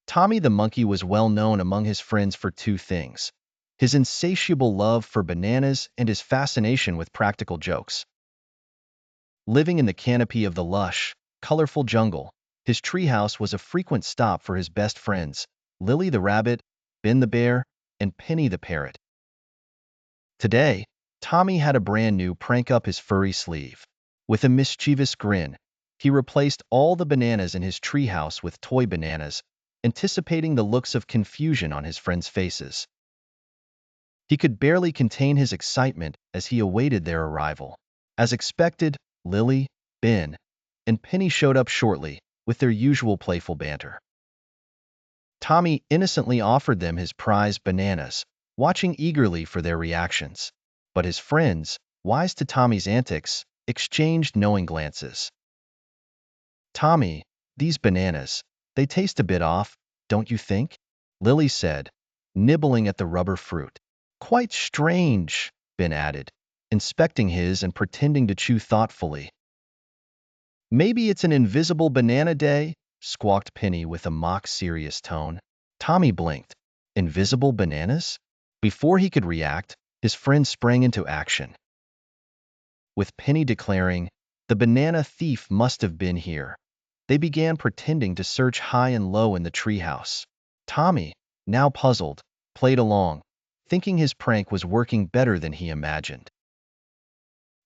Tommy the monkey was well known among his friends for two things: his insatiable love for bananas and his fascination with practical jokes. Living in the canopy of the lush, colorful jungle, his treehouse was a frequent stop for his best friends, Lily the rabbit, Ben the bear, and Penny the parrot. Today, Tommy had a brand new prank up his furry sleeve. With a mischievous grin, he replaced all the bananas in his treehouse with toy bananas, anticipating the looks of confusion on his friends' faces. He could barely contain his excitement as he awaited their arrival. As expected, Lily, Ben, and Penny showed up shortly, with their usual playful banter. Tommy innocently offered them his prized bananas, watching eagerly for their reactions. But his friends, wise to Tommy's antics, exchanged knowing glances. "Tommy, these bananas, they taste a bit off, don't you think?" Lily said, nibbling at the rubber fruit. "Quite strange," Ben added, inspecting his and pretending to chew thoughtfully. "Maybe it's an invisible banana day," squawked Penny with a mock-serious tone. Tommy blinked. Invisible bananas? Before he could react, his friend sprang into action. With Penny declaring, "The banana thief must have been here," they began pretending to search high and low in the treehouse. Tommy, now puzzled, played along, thinking his prank was working better than he imagined.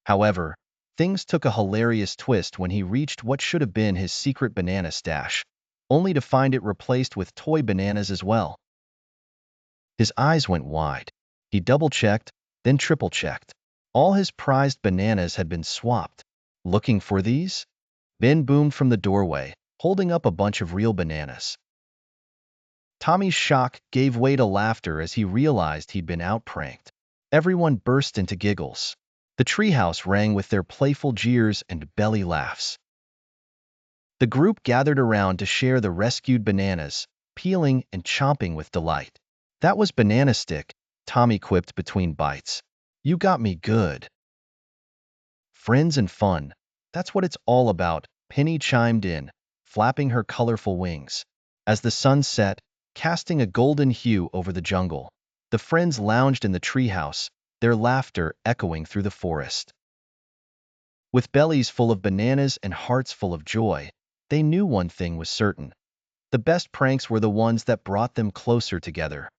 However, things took a hilarious twist when he reached what should have been his secret banana stash, only to find it replaced with toy bananas as well. His eyes went wide. He double-checked, then triple-checked. All his prized bananas had been swapped. "Looking for these?" Ben boomed from the doorway, holding up a bunch of real bananas. Tommy's shock gave way to laughter as he realized he'd been outpranked. Everyone burst into giggles. The treehouse rang with their playful jeers and belly laughs. The group gathered around to share the rescued bananas, peeling and chomping with delight. "That was banana stick," Tommy quipped between bites. "You got me good." "Friends and fun, that's what it's all about," Penny chimed in, flapping her colorful wings. As the sun set, casting a golden hue over the jungle, the friends lounged in the treehouse, their laughter echoing through the forest. With bellies full of bananas and hearts full of joy, they knew one thing was certain: the best pranks were the ones that brought them closer together.